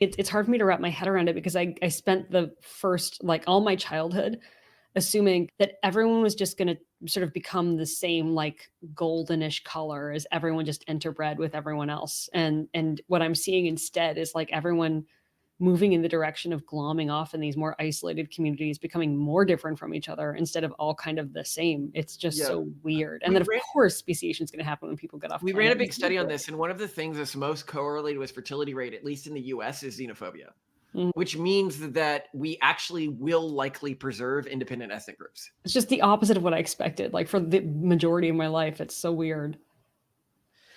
it's hard for me to wrap my head around it because I spent the first, like all my childhood, assuming that everyone was just going to sort of become the same like goldenish color as everyone just interbred with everyone else. And what I'm seeing instead is like everyone moving in the direction of glomming off in these more isolated communities, becoming more different from each other instead of all kind of the same. It's just so weird. And then, of course, speciation is going to happen when people get off. We ran a big study on this, and one of the things that's most correlated with fertility rate, at least in the US, is xenophobia, which means that we actually will likely preserve independent ethnic groups. It's just the opposite of what I expected. Like for the majority of my life, it's so weird.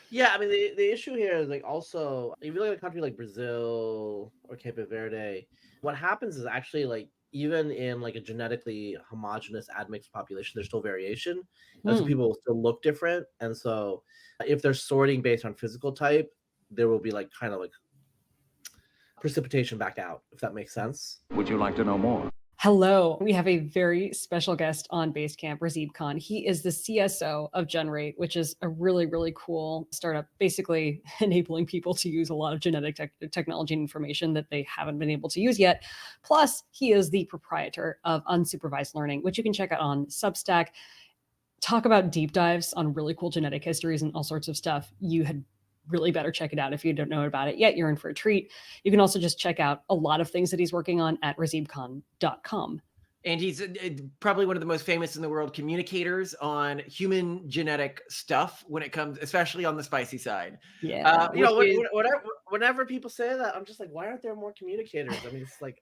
Yeah, I mean, the issue here is like also, if you look at a country like Brazil or Cape Verde, what happens is actually like even in like a genetically homogenous admixed population, there's still variation. And so people will still look different. And so if they're sorting based on physical type, there will be like kind of like precipitation back out, if that makes sense. Would you like to know more? Hello, we have a very special guest on Basecamp, Razib Khan. He is the CSO of Generate, which is a really, really cool startup, basically enabling people to use a lot of genetic technology and information that they haven't been able to use yet. Plus, he is the proprietor of Unsupervised Learning, which you can check out on Substack. Talk about deep dives on really cool genetic histories and all sorts of stuff. You had really better check it out. If you don't know about it yet, you're in for a treat. You can also just check out a lot of things that he's working on at razibkhan.com. And he's probably one of the most famous in the world communicators on human genetic stuff when it comes, especially on the spicy side. Yeah. Whenever people say that, I'm just like, why aren't there more communicators? I mean, it's like,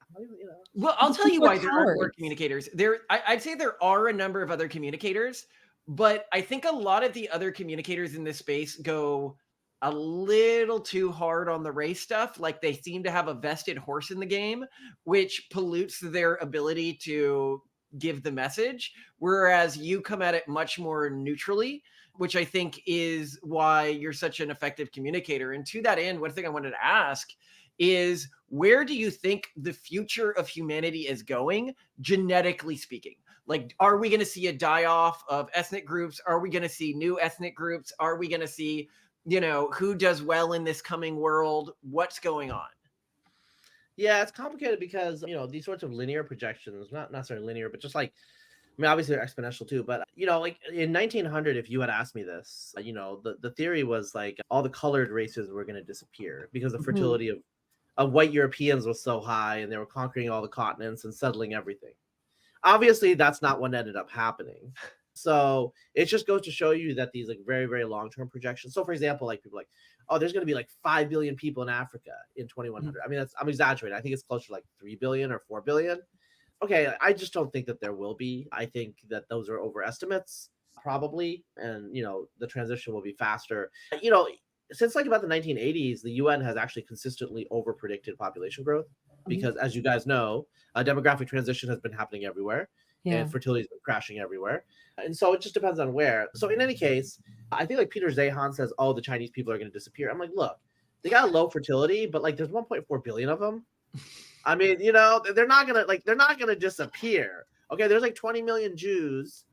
Well, I'll tell you why there aren't more communicators. I'd say there are a number of other communicators, but I think a lot of the other communicators in this space go a little too hard on the race stuff. Like they seem to have a vested horse in the game, which pollutes their ability to give the message. Whereas you come at it much more neutrally, which I think is why you're such an effective communicator. And to that end, one thing I wanted to ask is, where do you think the future of humanity is going, genetically speaking? Like, are we going to see a die-off of ethnic groups? Are we going to see new ethnic groups? Are we going to see, who does well in this coming world? What's going on? Yeah, it's complicated because, these sorts of linear projections, not necessarily linear, but just like, I mean, obviously they're exponential too, but, like in 1900, if you had asked me this, the theory was like all the colored races were going to disappear because the fertility of white Europeans was so high and they were conquering all the continents and settling everything. Obviously, that's not what ended up happening. So it just goes to show you that these like very, very long-term projections. So for example, like people like, oh, there's going to be like 5 billion people in Africa in 2100. I mean, I'm exaggerating. I think it's closer to like 3 billion or 4 billion. Okay. I just don't think that there will be. I think that those are overestimates probably. And, the transition will be faster. Since like about the 1980s, the UN has actually consistently overpredicted population growth because as you guys know, demographic transition has been happening everywhere. Yeah. And fertility has been crashing everywhere. And so it just depends on where. So in any case, I think like Peter Zeihan says, oh, the Chinese people are going to disappear. I'm like, look, they got a low fertility, but like there's 1.4 billion of them. I mean, they're not going to disappear. Okay. There's like 20 million Jews.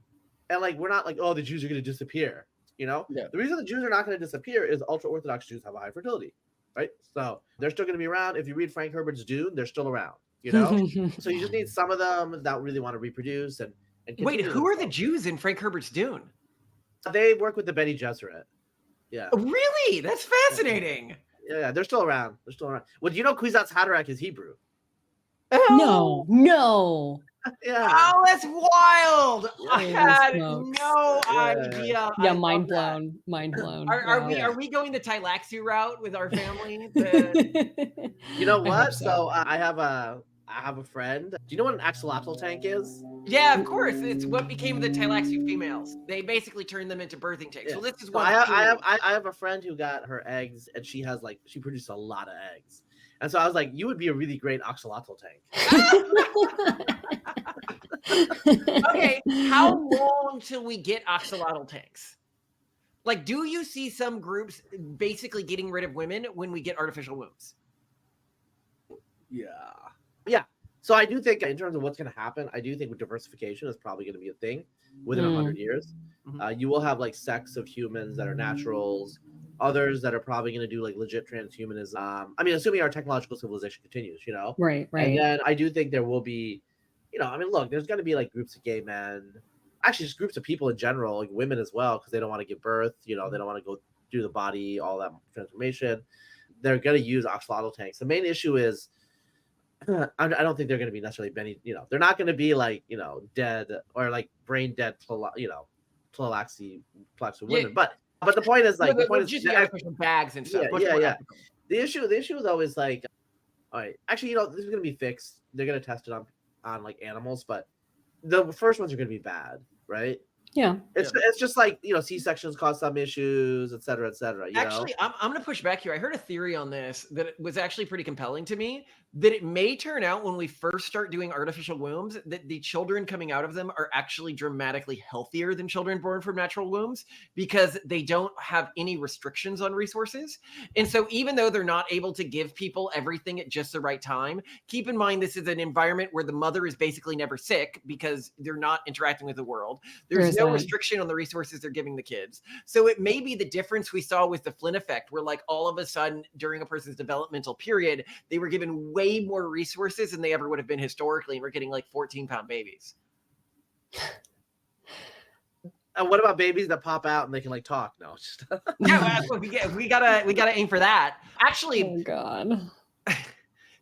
And like, we're not like, oh, the Jews are going to disappear. Yeah. The reason the Jews are not going to disappear is ultra-Orthodox Jews have a high fertility, right? So they're still going to be around. If you read Frank Herbert's Dune, they're still around. So you just need some of them that really want to reproduce and wait, who are the Jews in Frank Herbert's Dune? They work with the Bene Gesserit. Yeah. Really? That's fascinating. Yeah, they're still around. Well, do you know Kwisatz Haderach is Hebrew? Oh. No. Yeah. Oh, that's wild. I had no idea. Yeah, mind blown. Are we going the Tailaxu route with our family? You know what? So I have a friend. Do you know what an axolotl tank is? Yeah, of course. It's what became the Tailaxu females. They basically turned them into birthing tanks. Yeah. So this is what I have a friend who got her eggs, and she produced a lot of eggs. And so I was like, you would be a really great axolotl tank. Okay, how long till we get axolotl tanks? Like, do you see some groups basically getting rid of women when we get artificial wombs? Yeah. So I do think in terms of what's going to happen, I do think with diversification is probably going to be a thing within 100 years. You will have like sects of humans that are naturals, others that are probably going to do like legit transhumanism. I mean, assuming our technological civilization continues, you know? Right. And then I do think there will be, you know, I mean, look, there's going to be like groups of gay men, actually just groups of people in general, like women as well, because they don't want to give birth, you know, they don't want to go through the body, all that transformation. They're going to use axolotl tanks. The main issue is, I don't think they're going to be necessarily many, you know, they're not going to be like, you know, dead or like brain dead, you know, Tlaloxi women. But the point is like, the point is just the artificial bags and stuff. Yeah. The issue though is like, all right, actually, you know, this is going to be fixed. They're going to test it on like animals, but the first ones are going to be bad, right? Yeah. It's just like, you know, C-sections cause some issues, et cetera, Actually, I'm going to push back here. I heard a theory on this that was actually pretty compelling to me, that it may turn out when we first start doing artificial wombs that the children coming out of them are actually dramatically healthier than children born from natural wombs because they don't have any restrictions on resources. And so even though they're not able to give people everything at just the right time, keep in mind this is an environment where the mother is basically never sick because they're not interacting with the world. There's no restriction on the resources they're giving the kids. So it may be the difference we saw with the Flynn effect, where like all of a sudden during a person's developmental period, they were given way more resources than they ever would have been historically, and we're getting like 14-pound babies. And what about babies that pop out and they can like talk? No, just yeah, we gotta aim for that. Actually, oh god.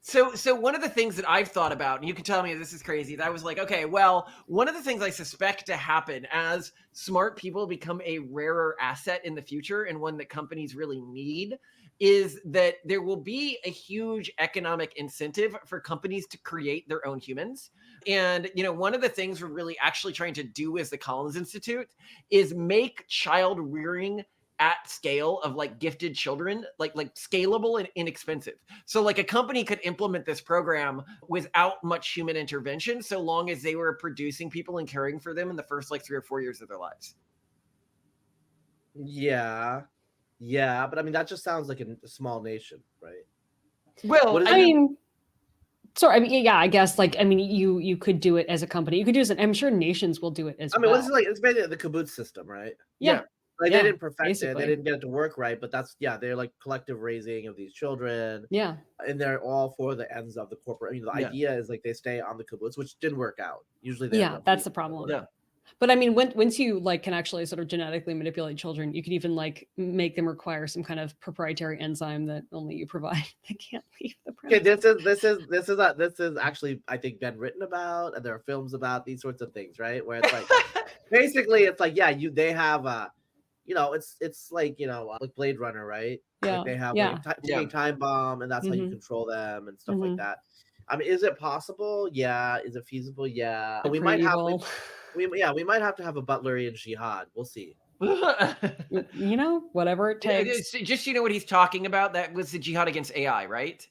So one of the things that I've thought about, and you can tell me if this is crazy, that I was like, okay, well, one of the things I suspect to happen as smart people become a rarer asset in the future and one that companies really need is that there will be a huge economic incentive for companies to create their own humans. And, you know, one of the things we're really actually trying to do as the Collins Institute is make child rearing at scale of like gifted children, like scalable and inexpensive. So like a company could implement this program without much human intervention, so long as they were producing people and caring for them in the first like 3 or 4 years of their lives. Yeah, but I mean that just sounds like a small nation, right? Well, I mean, sorry, I mean, yeah, I guess like, I mean, you could do it as a company. You could do it. I'm sure nations will do it as well. I mean, this is like, it's basically the kibbutz system, right? Yeah. Like yeah, they didn't perfect basically. it, they didn't get it to work right, but that's they're like collective raising of these children. Yeah. And they're all for the ends of the corporate. I mean, the idea is like they stay on the kibbutz, which didn't work out. Usually that's the problem. Yeah. But I mean, once you like can actually sort of genetically manipulate children, you can even like make them require some kind of proprietary enzyme that only you provide. They can't leave the premise. Okay, this is actually, I think, been written about, and there are films about these sorts of things, right? Where it's like basically it's like, they have you know, it's like, you know, like Blade Runner, right? Yeah. Like they have like time bomb, and that's how you control them and stuff like that. I mean, is it possible? Yeah. Is it feasible? Yeah. We might have we might have to have a Butlerian jihad. We'll see. You know, whatever it takes. Just so you know what he's talking about, that was the jihad against AI, right?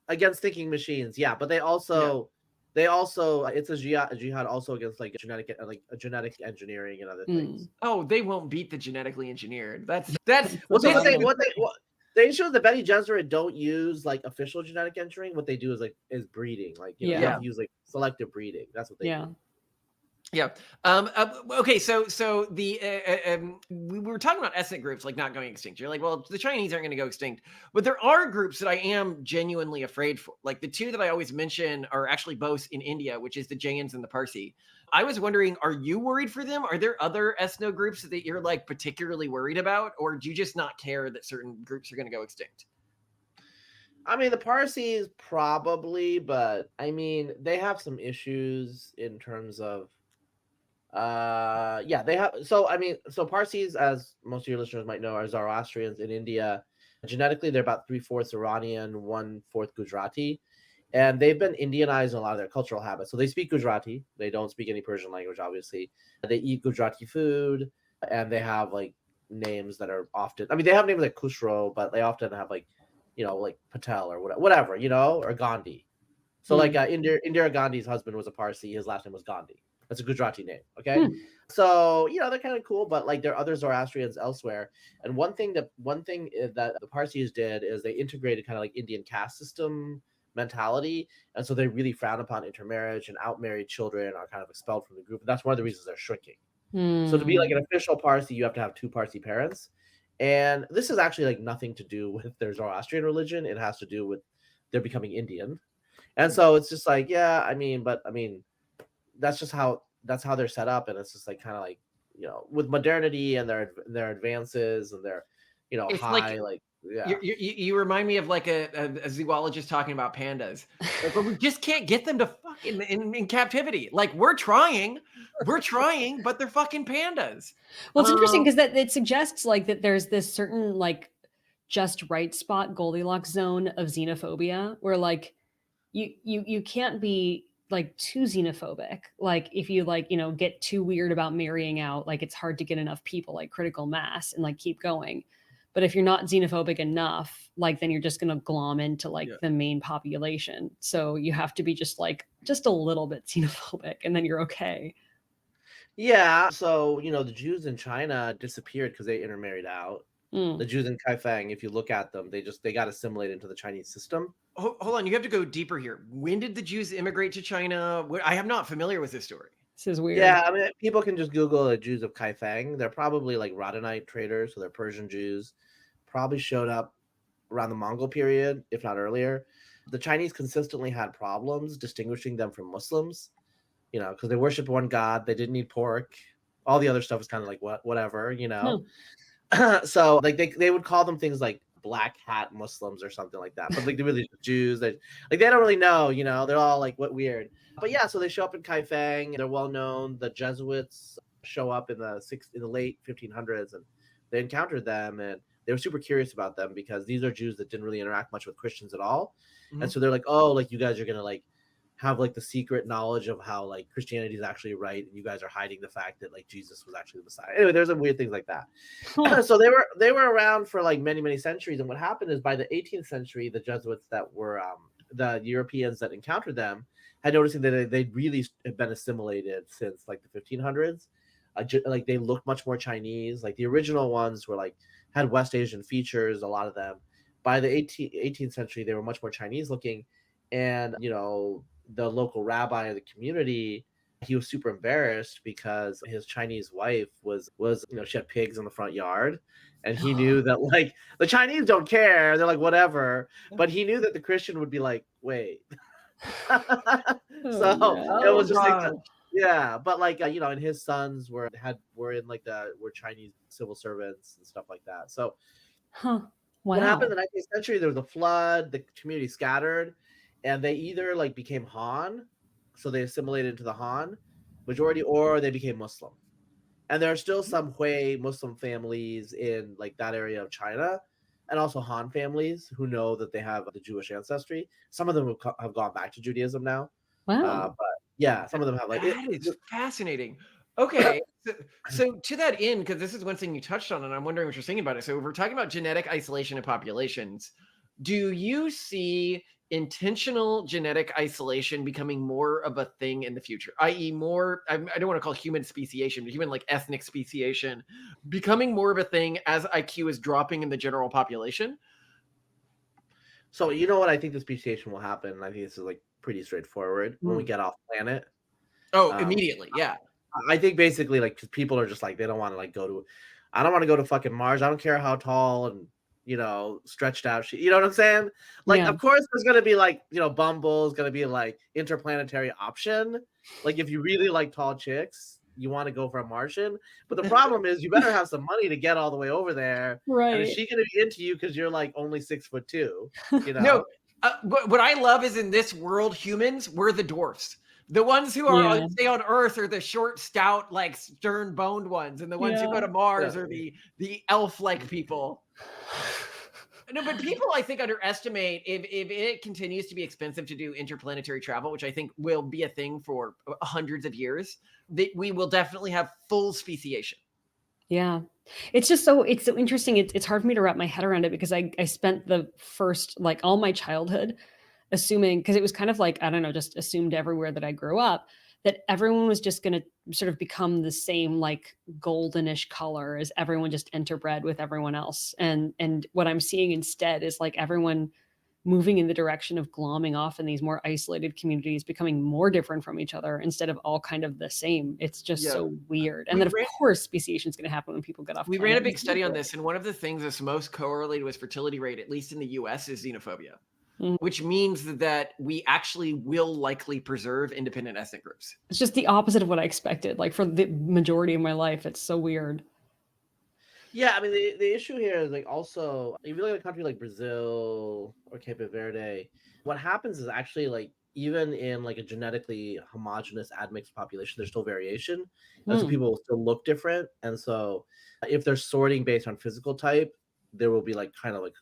Against thinking machines, yeah. But they also it's a jihad also against like genetic engineering and other things. Oh, they won't beat the genetically engineered. That's what the issue is that Bene Gesserit don't use like official genetic engineering. What they do is breeding, like you know, use like selective breeding. That's what they do. Yeah. Okay. So we were talking about ethnic groups like not going extinct. You're like, well, the Chinese aren't going to go extinct, but there are groups that I am genuinely afraid for. Like the two that I always mention are actually both in India, which is the Jains and the Parsi. I was wondering, are you worried for them? Are there other ethno groups that you're like particularly worried about, or do you just not care that certain groups are going to go extinct? I mean, the Parsis probably, but I mean, they have some issues in terms of. They have. So Parsis, as most of your listeners might know, are Zoroastrians in India. Genetically, they're about 3/4 Iranian, 1/4 Gujarati, and they've been Indianized in a lot of their cultural habits. So they speak Gujarati. They don't speak any Persian language, obviously. They eat Gujarati food, and they have like names that are often. I mean, they have names like Khusro, but they often have like, you know, like Patel or whatever, you know, or Gandhi. So like Indira Gandhi's husband was a Parsi. His last name was Gandhi. That's a Gujarati name. Okay. So, you know, they're kind of cool, but like there are other Zoroastrians elsewhere. And one thing that the Parsis did is they integrated kind of like Indian caste system mentality, and so they really frown upon intermarriage, and outmarried children are kind of expelled from the group. And that's one of the reasons they're shrinking. So to be like an official Parsi, you have to have two Parsi parents. And this is actually like nothing to do with their Zoroastrian religion. It has to do with they're becoming Indian. And so it's just like, yeah, I mean, but I mean, that's how they're set up. And it's just like kind of like, with modernity and their advances and their, It's high, like like, yeah. you remind me of like a zoologist talking about pandas. Like, but we just can't get them to fuck in captivity. Like we're trying, but they're fucking pandas. Well, it's interesting because that it suggests like that there's this certain like just right spot Goldilocks zone of xenophobia where like you can't be like too xenophobic. Like if you like, get too weird about marrying out, like it's hard to get enough people, like critical mass, and like keep going. But if you're not xenophobic enough, like then you're just going to glom into like the main population. So you have to be just a little bit xenophobic and then you're okay. Yeah. So, the Jews in China disappeared because they intermarried out. Mm. The Jews in Kaifeng, if you look at them, they got assimilated into the Chinese system. Hold on, you have to go deeper here. When did the Jews immigrate to China? I am not familiar with this story. This is weird. Yeah, I mean, people can just Google the Jews of Kaifeng. They're probably like Radhanite traders, so they're Persian Jews. Probably showed up around the Mongol period, if not earlier. The Chinese consistently had problems distinguishing them from Muslims, because they worshiped one god. They didn't eat pork. All the other stuff is kind of like whatever. So like they would call them things like black hat Muslims or something like that. But like they're really Jews. They don't really know. They're all like, what weird. But yeah, so they show up in Kaifeng. They're well known. The Jesuits show up in the late 1500s, and they encountered them, and they were super curious about them because these are Jews that didn't really interact much with Christians at all. Mm-hmm. And so they're like, oh, like you guys are gonna like have like the secret knowledge of how like Christianity is actually right, and you guys are hiding the fact that like Jesus was actually the Messiah. Anyway, there's some weird things like that. So they were around for like many centuries, and what happened is by the 18th century, the Jesuits that were the Europeans that encountered them had noticing that they'd really been assimilated since like the 1500s. Like they looked much more Chinese. Like the original ones were like had West Asian features, a lot of them. By the 18th century, they were much more Chinese looking, and the local rabbi of the community, he was super embarrassed because his Chinese wife was she had pigs in the front yard, and he knew that like the Chinese don't care, they're like whatever, but he knew that the Christian would be like, wait. It was just like yeah, but like and his sons were Chinese civil servants and stuff like that. So what happened in the 19th century, there was a flood, the community scattered, and they either like became Han, so they assimilated into the Han majority, or they became Muslim. And there are still some Hui Muslim families in like that area of China, and also Han families who know that they have the Jewish ancestry. Some of them have gone back to Judaism now. Wow. But yeah, some of them have like that is fascinating. Okay, so to that end, because this is one thing you touched on, and I'm wondering what you're thinking about it. So if we're talking about genetic isolation of populations, do you see intentional genetic isolation becoming more of a thing in the future, i.e. more, I don't want to call human speciation, but human like ethnic speciation becoming more of a thing as IQ is dropping in the general population? So you know what I think the speciation will happen, and I think this is like pretty straightforward when we get off planet. Oh, immediately, yeah. I think basically like because people are just like they don't want to like I don't want to go to fucking Mars. I don't care how tall and stretched out you know what I'm saying? Like of course there's gonna be like Bumble's gonna be like interplanetary option. Like if you really like tall chicks, you want to go for a Martian, but the problem is you better have some money to get all the way over there. Right? And is she gonna be into you because you're like only 6'2"? No. What I love is in this world, humans, we're the dwarfs. The ones who are stay on Earth are the short, stout, like stern-boned ones, and the ones who go to Mars are the elf-like people. No, but people I think underestimate if it continues to be expensive to do interplanetary travel, which I think will be a thing for hundreds of years, that we will definitely have full speciation. Yeah. It's so interesting. It's hard for me to wrap my head around it because I spent the first, like all my childhood assuming, because it was kind of like, I don't know, just assumed everywhere that I grew up that everyone was just going to sort of become the same like goldenish color as everyone just interbred with everyone else. And what I'm seeing instead is like everyone moving in the direction of glomming off in these more isolated communities, becoming more different from each other instead of all kind of the same. It's just Yeah. so weird. And We then, of ran course, speciation is going to happen when people get off we ran a planet. big study on this, and one of the things that's most correlated with fertility rate, at least in the US, is xenophobia, Mhm. which means that we actually will likely preserve independent ethnic groups. It's just the opposite of what I expected. Like for the majority of my life, it's so weird. Yeah, I mean the issue here is like also if you look at a country like Brazil or Cape Verde, what happens is actually like even in like a genetically homogenous admixed population, there's still variation, and so Hmm. people will still look different. And so if they're sorting based on physical type, there will be like kind of like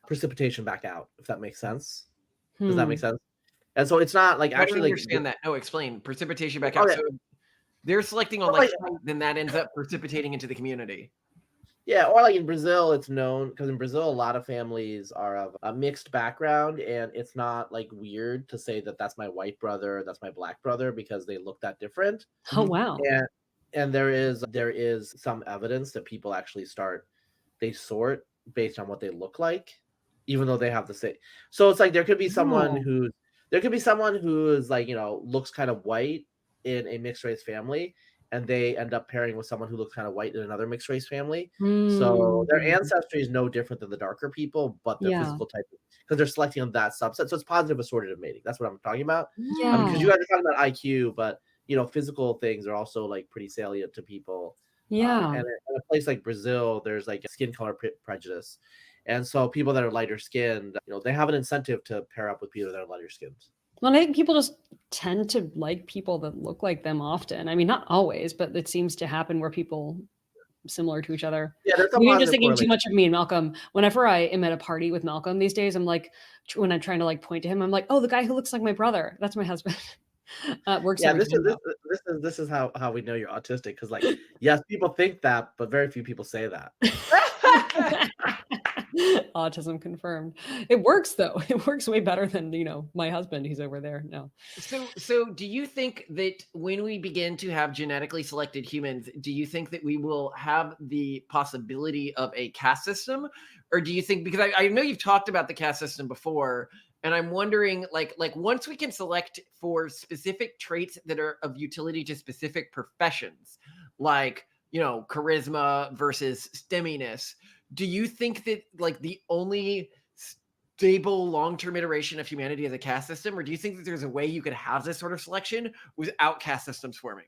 precipitation back out, if that makes sense. Does that Hmm. make sense? And so it's not like I don't actually like understand that. No, explain. Precipitation back out. okay, So they're selecting on or like like height, then that ends up precipitating into the community. yeah, or like in Brazil, it's known because in Brazil, a lot of families are of a mixed background, and it's not like weird to say that that's my white brother, that's my black brother, because they look that different. Oh, Mhm. wow. And there is some evidence that people actually they sort based on what they look like, even though they have the same. So it's like Oh. there could be someone who is like looks kind of white in a mixed race family, and they end up pairing with someone who looks kind of white in another mixed race family. So their Hmm. ancestry is no different than the darker people, but their Yeah. physical type, because they're selecting on that subset. So it's positive assortative mating. That's what I'm talking about. I mean, because Yeah. you guys are talking about IQ, but physical things are also like pretty salient to people. Yeah. And in a place like Brazil, there's like a skin color prejudice, and so people that are lighter skinned, they have an incentive to pair up with people that are lighter skinned. Well, I think people just tend to like people that look like them often. I mean, not always, but it seems to happen where people similar to each other. Yeah, there's a Maybe I'm just positive thinking too correlation. much of me and Malcolm. Whenever I am at a party with Malcolm these days, I'm like, when I'm trying to like point to him, I'm like, oh, the guy who looks like my brother. That's my husband. Works Yeah, every this is time this though. this is how we know you're autistic, because like yes, people think that, but very few people say that. Autism confirmed. It works though. It works way better than, my husband. He's over there. No. So do you think that when we begin to have genetically selected humans, do you think that we will have the possibility of a caste system? Or do you think, because I know you've talked about the caste system before, and I'm wondering, like once we can select for specific traits that are of utility to specific professions, like charisma versus stemminess, do you think that like the only stable long-term iteration of humanity as a caste system, or do you think that there's a way you could have this sort of selection without caste systems forming?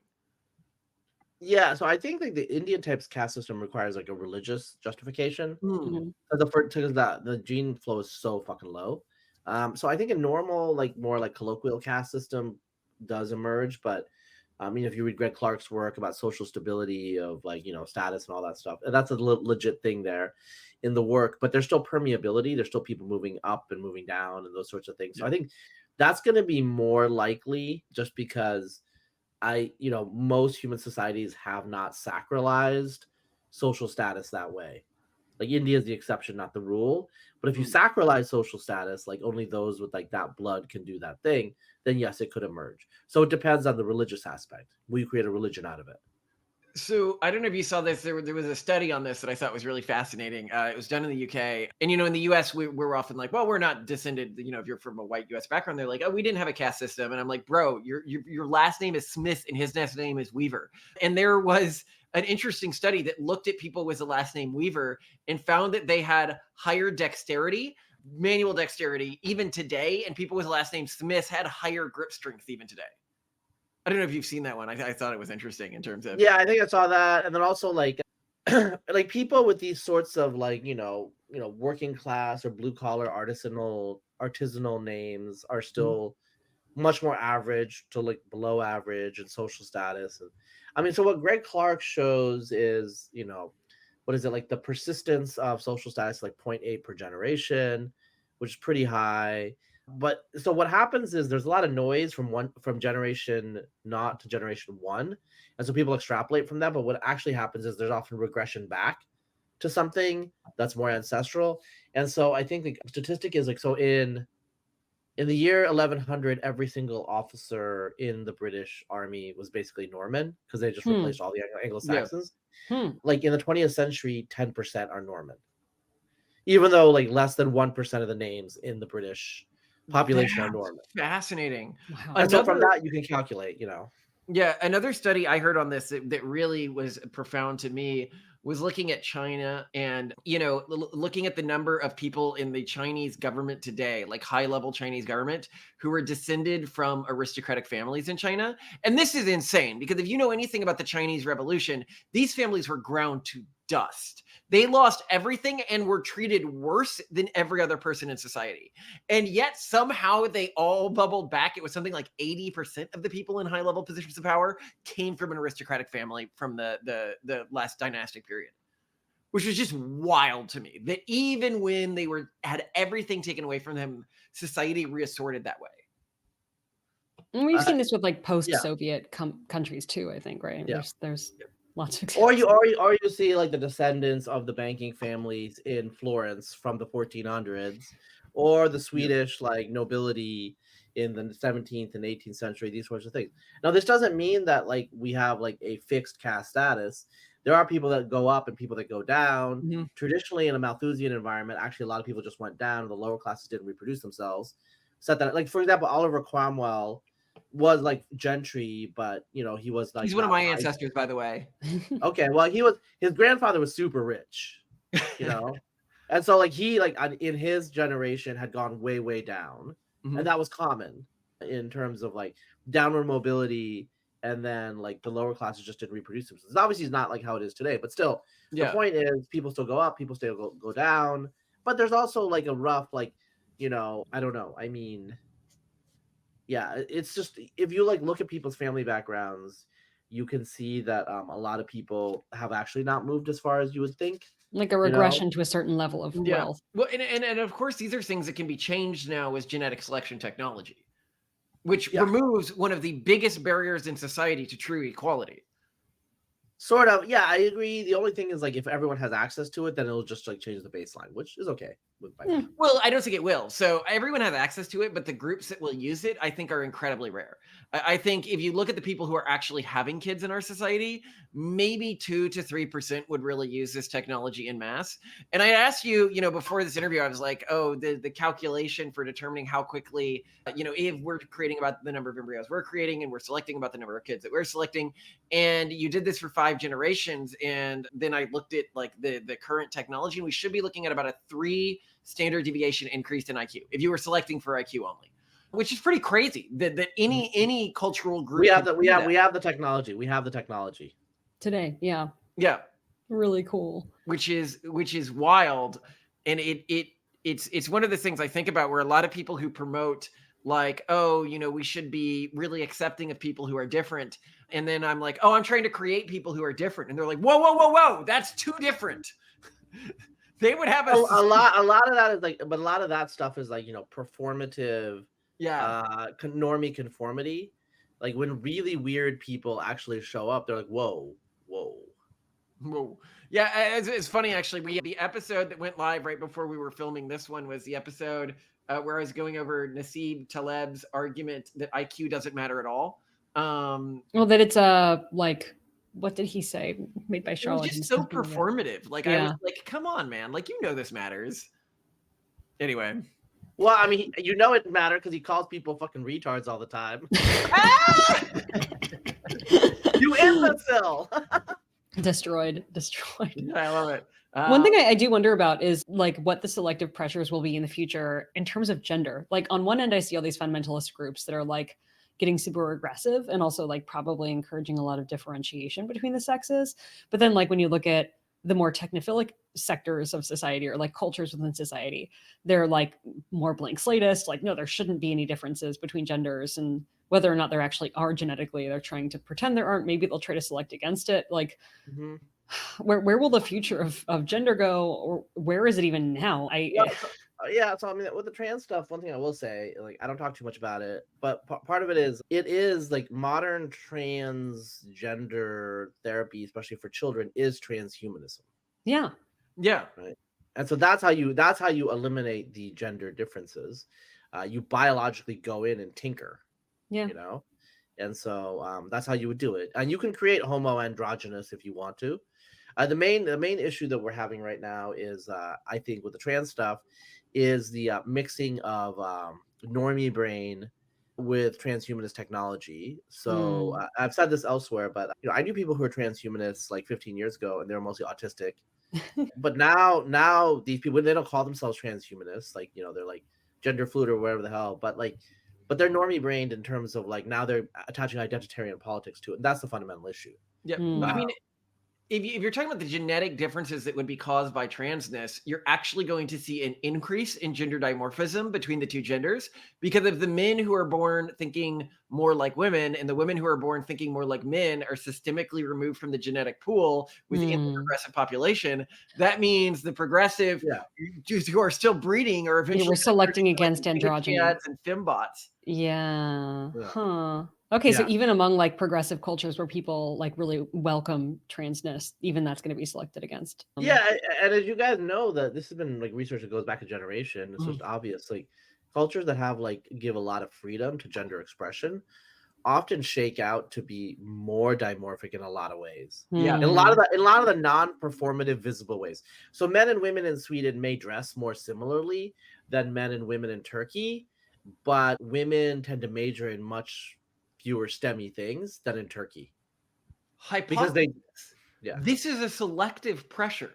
Yeah, so I think like the Indian type's caste system requires like a religious justification, Hmm. Mhm. because the gene flow is so fucking low. So I think a normal, like more like colloquial caste system does emerge, but I mean, if you read Greg Clark's work about social stability of like status and all that stuff, and that's a legit thing there in the work. But there's still permeability. There's still people moving up and moving down and those sorts of things. So Yeah. I think that's going to be more likely, just because most human societies have not sacralized social status that way. Like India is the exception, not the rule. But if you Hmm. sacralize social status, like only those with like that blood can do that thing, then yes, it could emerge. So it depends on the religious aspect. Will you create a religion out of it? So I don't know if you saw this. There was a study on this that I thought was really fascinating. It was done in the UK, and in the US, we're often like, well, we're not descended. If you're from a white US background, they're like, oh, we didn't have a caste system, and I'm like, bro, your last name is Smith, and his last name is Weaver, and there was an interesting study that looked at people with the last name Weaver and found that they had higher dexterity, manual dexterity, even today, and people with the last name Smith had higher grip strength even today. I don't know if you've seen that one. I thought it was interesting in terms of. Yeah, I think I saw that. And then also like like people with these sorts of like, working class or blue collar artisanal names are still much more average to like below average in social status. And I mean, so what Greg Clark shows is, what is it, like the persistence of social status, like 0.8 per generation, which is pretty high. But so what happens is there's a lot of noise from generation naught to generation one. And so people extrapolate from that. But what actually happens is there's often regression back to something that's more ancestral. And so I think the statistic is like, so in the year 1100, every single officer in the British Army was basically Norman, because they just Hmm. replaced all the Yeah. Anglo-Saxons. Hmm. Like in the 20th century, 10% are Norman. even though like less than 1% of the names in the British population are Norman. Fascinating. Wow. And so from that you can calculate, Yeah, another study I heard on this that really was profound to me was looking at China and, looking at the number of people in the Chinese government today, like high-level Chinese government, who are descended from aristocratic families in China. And this is insane because if you know anything about the Chinese Revolution, these families were ground to dust. They lost everything and were treated worse than every other person in society. And yet somehow they all bubbled back. It was something like 80% of the people in high level positions of power came from an aristocratic family from the last dynastic period, which was just wild to me that even when they had everything taken away from them, society reassorted that way. And we've seen this with like yeah. post-Soviet countries too, I think, right? Yeah. There's lots of Or examples. you see like the descendants of the banking families in Florence from the 1400s, or the Swedish like nobility in the 17th and 18th century, these sorts of things. Now, this doesn't mean that like we have like a fixed caste status. There are people that go up and people that go down. Mhm. Traditionally, in a Malthusian environment, actually a lot of people just went down. The lower classes didn't reproduce themselves. Said that, like for example, Oliver Cromwell was like gentry, but he was like He's one of my high. ancestors, by the way. Okay, well, his grandfather was super rich, and so like he like in his generation had gone way, way down, Mhm. and that was common in terms of like downward mobility, and then like the lower classes just didn't reproduce themselves. Obviously, it's not like how it is today, but still, the point is people still go up, people still go down, but there's also like a rough like, I don't know. I mean, yeah, it's just if you like look at people's family backgrounds, you can see that a lot of people have actually not moved as far as you would think. Like a regression to a certain level of Yeah. wealth. Well, and of course, these are things that can be changed now with genetic selection technology, which removes one of the biggest barriers in society to true equality. Sort of, yeah, I agree. The only thing is like if everyone has access to it, then it'll just like change the baseline, which is okay with by me. Well, I don't think it will. So everyone has access to it, but the groups that will use it, I think, are incredibly rare. I think if you look at the people who are actually having kids in our society, maybe 2 to 3% would really use this technology in mass. And I asked you, before this interview, I was like, oh, the calculation for determining how quickly, if we're creating about the number of embryos we're creating and we're selecting about the number of kids that we're selecting, and you did this for 5 generations, and then I looked at like the current technology, and we should be looking at about a 3 standard deviation increase in IQ if you were selecting for IQ only, which is pretty crazy that any cultural group we have the technology. We have the technology Today. Yeah. Yeah. Really cool. Which is wild. And it's one of the things I think about where a lot of people who promote like, oh, we should be really accepting of people who are different. And then I'm like, oh, I'm trying to create people who are different. And they're like, whoa, that's too different. They would have a lot of that is like, but a lot of that stuff is like, performative, normie conformity. Like when really weird people actually show up, they're like, whoa. Yeah, it's funny actually. The episode that went live right before we were filming this one was the episode where I was going over Nasib Taleb's argument that IQ doesn't matter at all. Well, that it's like, what did he say? Made by Charlotte. It was just so performative. Like I was like, come on, man! Like this matters. Anyway. Well, I mean, it mattered because he calls people fucking retards all the time. You imbecile! Destroyed. I love it. One thing I do wonder about is like what the selective pressures will be in the future in terms of gender. Like on one end, I see all these fundamentalist groups that are like getting super aggressive and also like probably encouraging a lot of differentiation between the sexes. But then like when you look at the more technophilic sectors of society or like cultures within society, they're like more blank slatist, like, no, there shouldn't be any differences between genders, and whether or not there actually are genetically, they're trying to pretend there aren't. Maybe they'll try to select against it. Like, where will the future of gender go, or where is it even now? So I mean, with the trans stuff, one thing I will say, like, I don't talk too much about it, but part of it is like modern transgender therapy, especially for children, is transhumanism. Yeah. Right. And so that's how you eliminate the gender differences. You biologically go in and tinker. Yeah. And so that's how you would do it. And you can create homo androgynous if you want to. The main issue that we're having right now is, I think, with the trans stuff, is the mixing of normie brain with transhumanist technology. So I've said this elsewhere, but I knew people who were transhumanists like 15 years ago, and they were mostly autistic. But now these people, they don't call themselves transhumanists, like they're like gender fluid or whatever the hell, but they're normie brained in terms of like now they're attaching identitarian politics to it. And that's the fundamental issue. Yeah, I mean, if you're talking about the genetic differences that would be caused by transness, you're actually going to see an increase in gender dimorphism between the two genders, because of the men who are born thinking more like women and the women who are born thinking more like men are systemically removed from the genetic pool within the progressive population. That means the progressive Jews who are still breeding are eventually we're selecting against like androgyny and fembots. Yeah. Huh. Okay, so even among like progressive cultures where people like really welcome transness, even that's going to be selected against. Yeah, and as you guys know, that this has been like research that goes back a generation. It's just obvious, like cultures that have like give a lot of freedom to gender expression often shake out to be more dimorphic in a lot of ways. Yeah. In a lot of the non-performative visible ways. So men and women in Sweden may dress more similarly than men and women in Turkey, but women tend to major in much fewer STEMmy things than in Turkey. Because this is a selective pressure,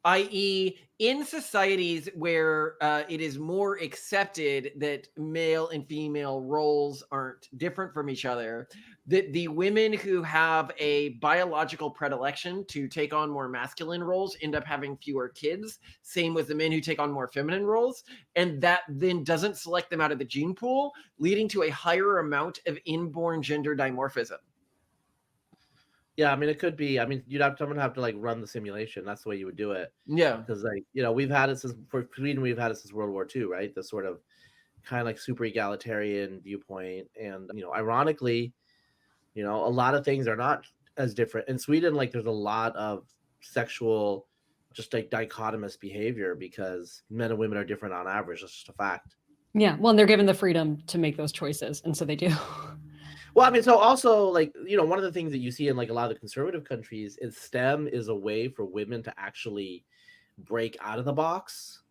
i.e., in societies where it is more accepted that male and female roles aren't different from each other, that the women who have a biological predilection to take on more masculine roles end up having fewer kids. Same with the men who take on more feminine roles. And that then doesn't select them out of the gene pool, leading to a higher amount of inborn gender dimorphism. Yeah, I mean, it could be. I mean, someone have to like run the simulation. That's the way you would do it. Yeah, because like we've had it since for Sweden. We've had it since World War II, right? The sort of kind of like super egalitarian viewpoint, and ironically, a lot of things are not as different in Sweden. Like, there's a lot of sexual, just like dichotomous behavior because men and women are different on average. That's just a fact. Yeah, well, and they're given the freedom to make those choices, and so they do. Well, I mean, so also like, one of the things that you see in like a lot of the conservative countries is STEM is a way for women to actually break out of the box.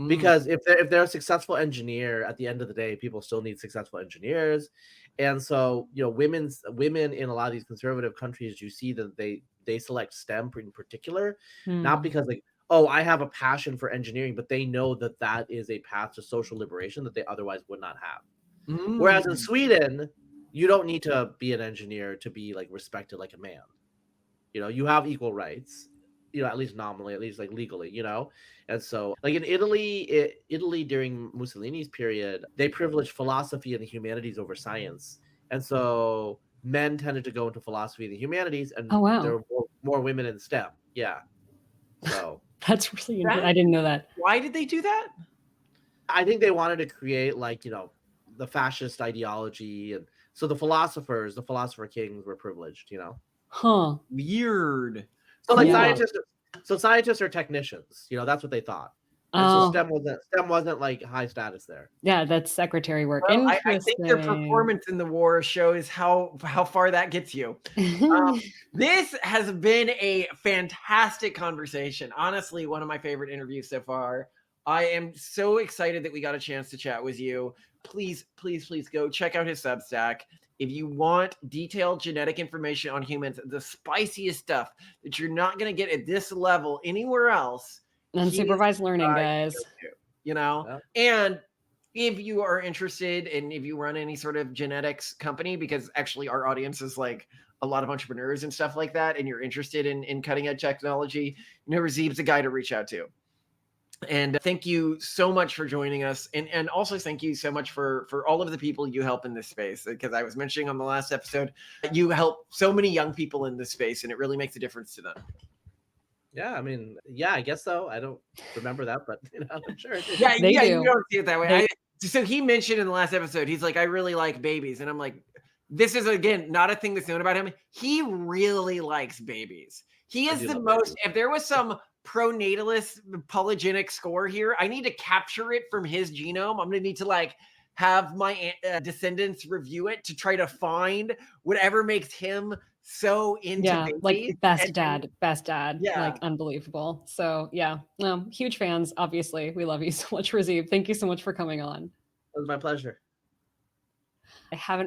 Because if they're a successful engineer, at the end of the day, people still need successful engineers. And so, women in a lot of these conservative countries, you see that they select STEM in particular, not because like, oh, I have a passion for engineering, but they know that that is a path to social liberation that they otherwise would not have. Whereas in Sweden, you don't need to be an engineer to be like respected like a man. You have equal rights, at least nominally, at least like legally, And so like in Italy during Mussolini's period, they privileged philosophy and the humanities over science. And so men tended to go into philosophy and the humanities, and there were more women in STEM. Yeah. So that's really interesting. I didn't know that. Why did they do that? I think they wanted to create like, the fascist ideology, and so the philosopher kings were privileged, Huh. Weird. So like scientists are technicians, that's what they thought. And so STEM wasn't like high status there. Yeah, that's secretary work. Well, I think their performance in the war shows how far that gets you. This has been a fantastic conversation. Honestly, one of my favorite interviews so far. I am so excited that we got a chance to chat with you. Please, please, please go check out his Substack. If you want detailed genetic information on humans, the spiciest stuff that you're not going to get at this level anywhere else. Unsupervised learning, guys. And if you are interested and if you run any sort of genetics company, because actually our audience is like a lot of entrepreneurs and stuff like that, and you're interested in cutting edge technology, Razib's a guy to reach out to. And thank you so much for joining us. And also thank you so much for all of the people you help in this space. Because I was mentioning on the last episode, you help so many young people in this space, and it really makes a difference to them. Yeah, I mean, yeah, I guess so. I don't remember that, but I'm sure. Yeah, you don't see it that way. So he mentioned in the last episode, he's like, I really like babies. And I'm like, this is, again, not a thing that's known about him. He really likes babies. He is the most, if there was some pronatalist polygenic score here, I need to capture it from his genome. I'm going to need to like have my descendants review it to try to find whatever makes him so into Yeah, like babies. best And dad, best dad, yeah, like unbelievable. So yeah, huge fans. Obviously, we love you so much, Razib. Thank you so much for coming on. It was my pleasure. I haven't